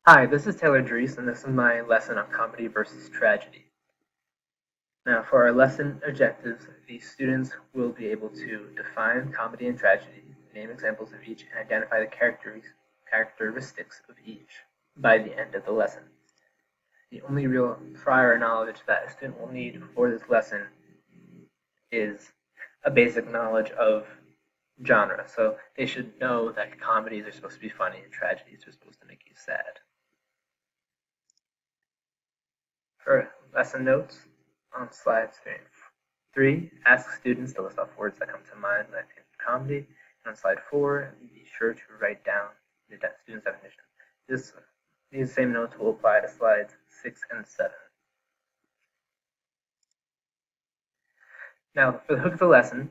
Hi, this is Taylor Drees, and this is my lesson on comedy versus tragedy. Now, for our lesson objectives, the students will be able to define comedy and tragedy, name examples of each, and identify the characteristics of each by the end of the lesson. The only real prior knowledge that a student will need for this lesson is a basic knowledge of genre. So they should know that comedies are supposed to be funny and tragedies are supposed to make you sad. For lesson notes on slides 3, ask students to list off words that come to mind when I think of comedy. And on slide 4, be sure to write down the student's definition. These same notes will apply to slides 6 and 7. Now, for the hook of the lesson,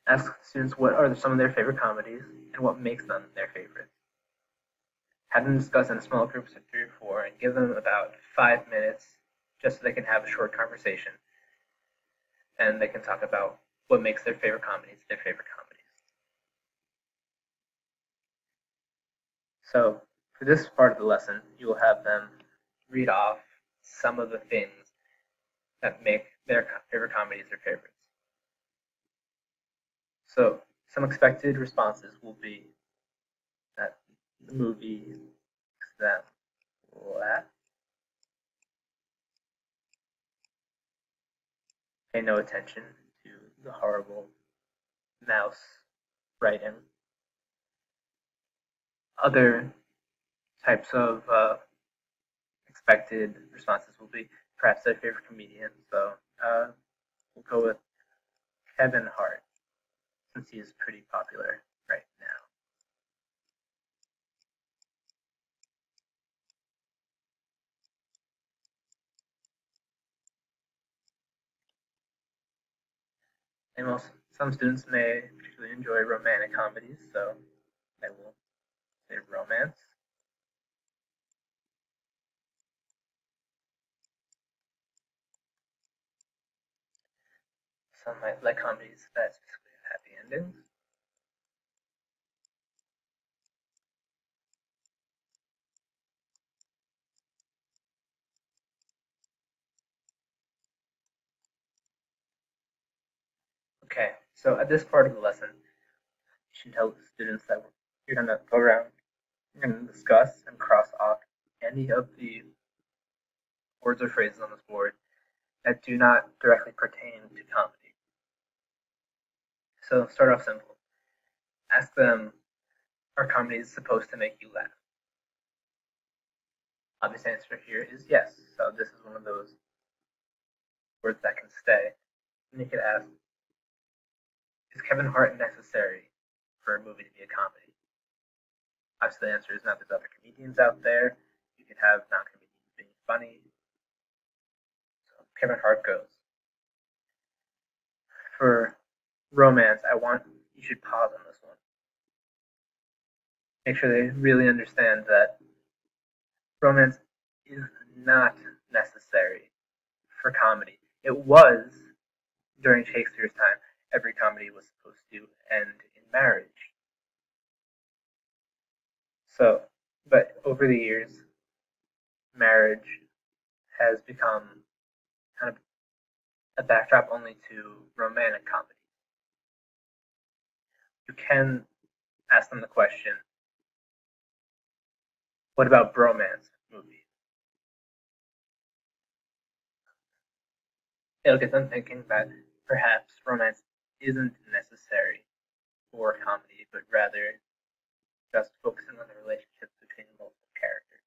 ask students what are some of their favorite comedies and what makes them their favorite. Have them discuss in small groups of 3 or 4 and give them about 5 minutes just so they can have a short conversation and they can talk about what makes their favorite comedies their favorite comedies. So for this part of the lesson, you will have them read off some of the things that make their favorite comedies their favorites. So some expected responses will be that the movie makes them laugh, pay no attention to the horrible mouse writing. Other types of expected responses will be perhaps their favorite comedian. So we'll go with Kevin Hart since he is pretty popular right now. And some students may particularly enjoy romantic comedies, so they will say romance. Some might like comedies that specifically have happy endings. Okay, so at this part of the lesson, you should tell the students that you're going to go around, you're going to discuss and cross off any of the words or phrases on this board that do not directly pertain to comedy. So start off simple. Ask them, are comedies supposed to make you laugh? Obvious answer here is yes. So this is one of those words that can stay. And you could ask, is Kevin Hart necessary for a movie to be a comedy? Obviously, the answer is not. There's other comedians out there. You could have non-comedians being funny. So Kevin Hart goes. For romance, you should pause on this one. Make sure they really understand that romance is not necessary for comedy. It was during Shakespeare's time. Every comedy was supposed to end in marriage. So, but over the years, marriage has become kind of a backdrop only to romantic comedy. You can ask them the question, what about bromance movies? It'll get them thinking that perhaps romance isn't necessary for comedy, but rather just focusing on the relationships between multiple characters.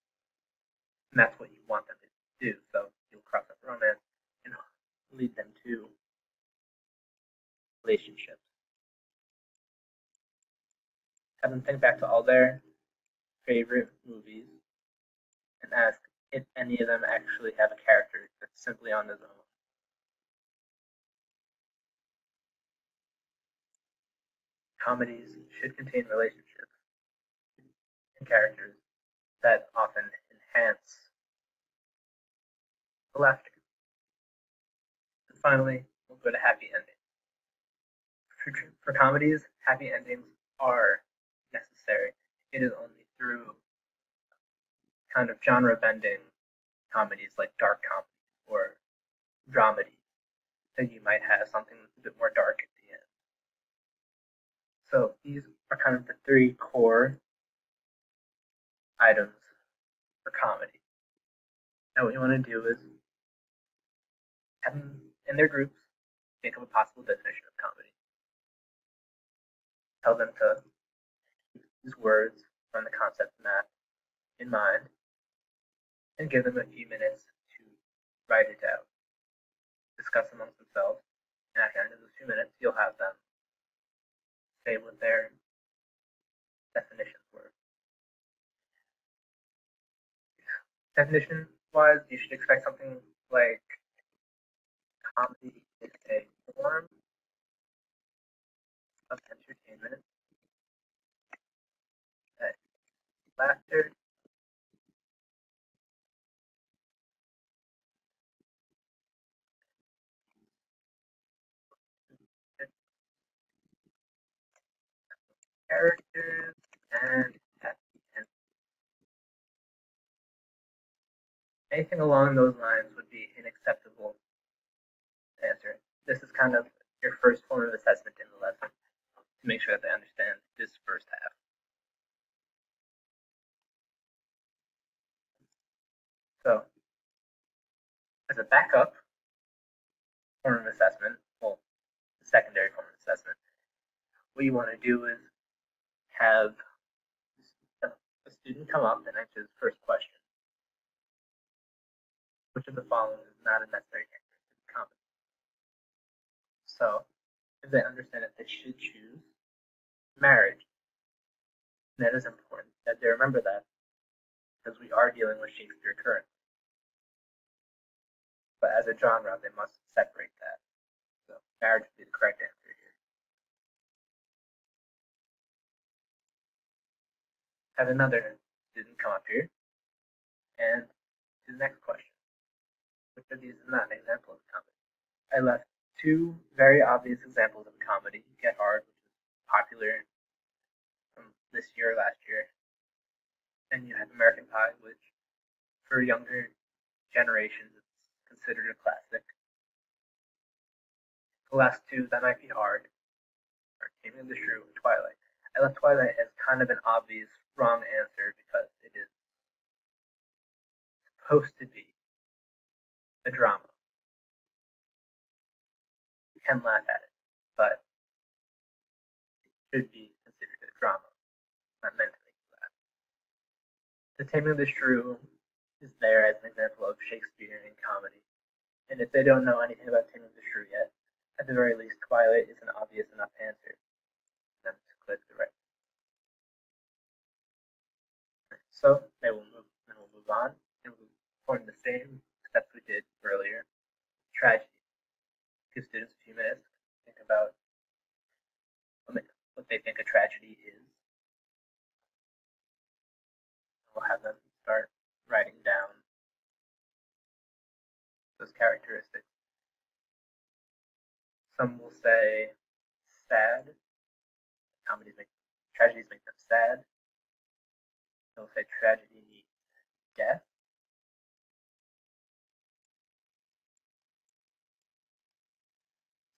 And that's what you want them to do. So you'll cross up romance and lead them to relationships. Have them think back to all their favorite movies and ask if any of them actually have a character that's simply on his own. Comedies should contain relationships and characters that often enhance the laughter. And finally, we'll go to happy endings. For comedies, happy endings are necessary. It is only through kind of genre-bending comedies like dark comedy or dramedy. So you might have something that's a bit more dark at the end. So these are kind of the three core items for comedy. Now what you want to do is have them in their groups think of a possible definition of comedy. Tell them to use words from the concept map in mind and give them a few minutes to write it out, discuss amongst themselves, and at the end of those few minutes, you'll have them say what their definitions were. Definition-wise, you should expect something like comedy is a form of entertainment that laughter characters and anything along those lines would be an acceptable answer. This is kind of your first form of assessment in the lesson to make sure that they understand this first half. So, as a backup form of assessment, well, the secondary form of assessment, what you want to do is have a student come up and answer the first question. Which of the following is not a necessary answer to the comedy? So, if they understand that they should choose marriage, that is important that they remember that because we are dealing with Shakespeare currently. But as a genre, they must separate that. So, marriage would be the correct answer here. Have another student come up here and do the next question. Which of these is not an example of comedy? I left two very obvious examples of comedy, Get Hard, which is popular from this year or last year, and you have American Pie, which for younger generations is considered a classic. The last two that might be hard are Taming of the Shrew and Twilight. I left Twilight as kind of an obvious wrong answer because it is supposed to be a drama. You can laugh at it, but it should be considered a drama, not meant to make you laugh. The Taming of the Shrew is there as an example of Shakespearean comedy, and if they don't know anything about Taming of the Shrew yet, at the very least, Twilight is an obvious enough answer for them to click the right. So we'll move on, and we'll perform the same steps we did earlier. Tragedy. Give students a few minutes to think about what they think a tragedy is. We'll have them start writing down those characteristics. Some will say sad. Tragedies make them sad. They'll say tragedy means death.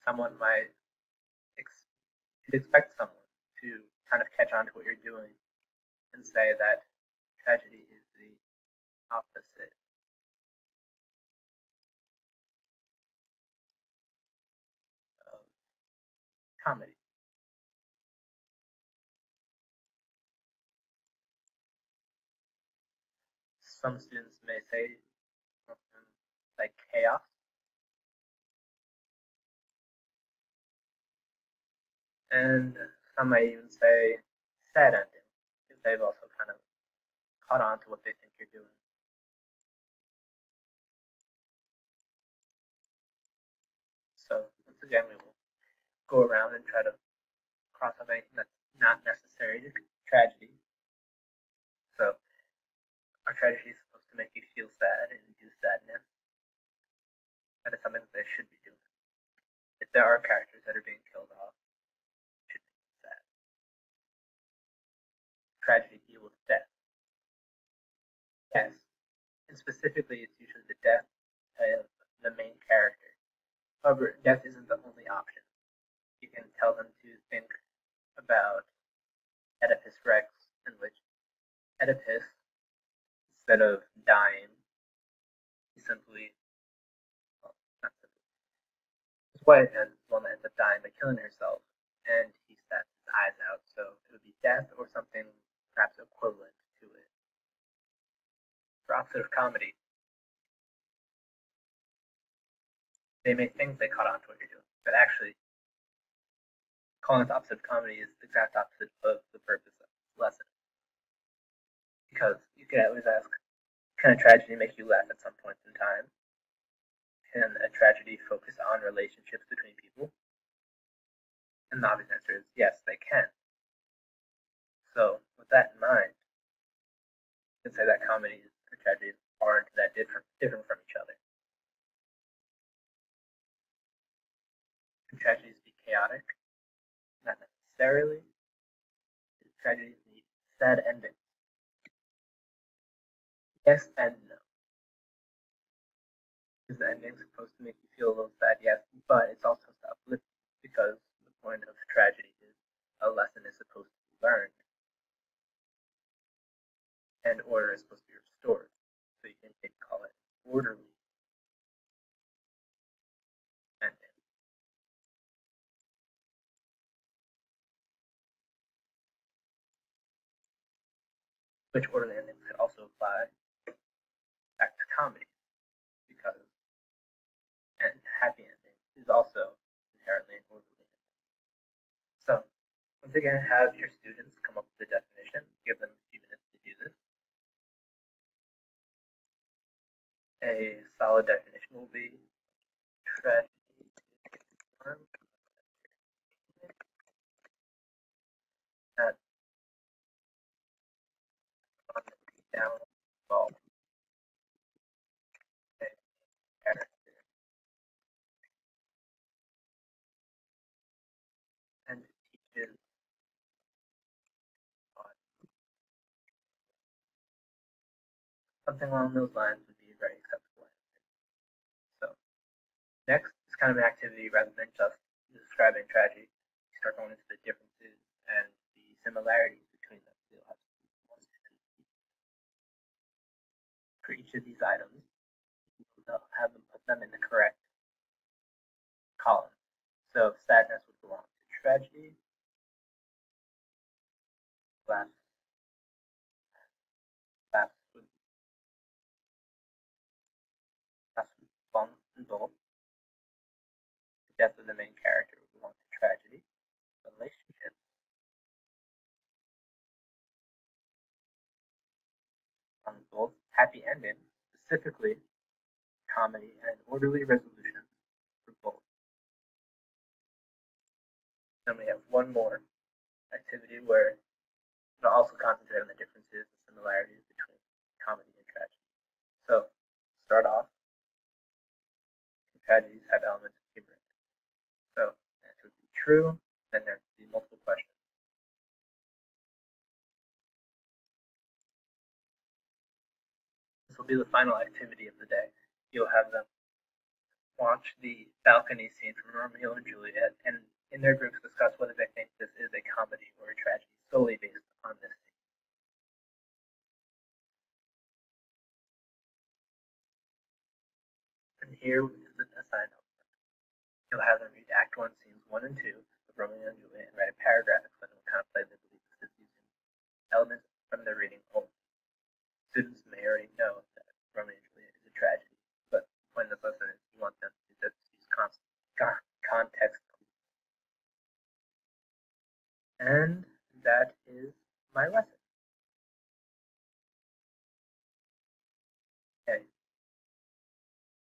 Someone might expect someone to kind of catch on to what you're doing and say that tragedy is the opposite of comedy. Some students may say something like chaos. And some may even say sad ending, because they've also kind of caught on to what they think you're doing. So once again, we will go around and try to cross off anything that's not necessary to tragedy. So our tragedy is supposed to make you feel sad and induce sadness. That is something that they should be doing. If there are characters that are being killed off, it should make them sad. Tragedy deals with death. Yes, and specifically it's usually the death of the main character. However, death isn't the only option. You can tell them to think about Oedipus Rex, in which Oedipus, instead of dying, he simply, well, not simply, his wife is the one that ends up dying by killing herself, and he stats his eyes out, so it would be death or something perhaps equivalent to it. For opposite of comedy, they may think they caught on to what you're doing, but actually, calling it the opposite of comedy is the exact opposite of the purpose of the lesson. Because you could always ask, can a tragedy make you laugh at some point in time? Can a tragedy focus on relationships between people? And the obvious answer is yes, they can. So with that in mind, you can say that comedy and tragedy aren't that different from each other. Can tragedies be chaotic? Not necessarily. Tragedies need sad endings. Yes and no. Is the ending supposed to make you feel a little sad? Yes, but it's also supposed to uplift you, because the point of tragedy is a lesson is supposed to be learned, and order is supposed to be restored. So you can call it orderly ending. Which orderly endings could also apply back to comedy, because and happy ending is also inherently an orderly ending. So once again, have your students come up with a definition. Give them a few minutes to do this. A solid definition will be tragedy that on the downfall a character and teaches on something along those lines would be very acceptable. So next is kind of an activity rather than just describing tragedy. You start going into the differences and the similarities between them. You'll have for each of these items, you'll have them put them in the correct column. So sadness would belong to tragedy. Laughs would belong to both. The death of the main character would belong to tragedy. Relationships on both. Happy ending, specifically comedy and orderly resolution for both. Then we have one more activity where we'll also concentrate on the differences and similarities between comedy and tragedy. So start off, tragedies have elements of humor. So the answer would be true, then there would be multiple questions. This will be the final activity of the day. You'll have them watch the balcony scene from Romeo and Juliet, and in their groups discuss whether they think this is a comedy or a tragedy solely based on this scene. And here is the assigned homework. You'll have them read Act 1, Scenes 1 and 2 of Romeo and Juliet and write a paragraph explaining what kind of play they believe this is using elements from their reading only. Students may already know that Romeo and Juliet is a tragedy, but the point of this lesson is you want them to use context. And that is my lesson.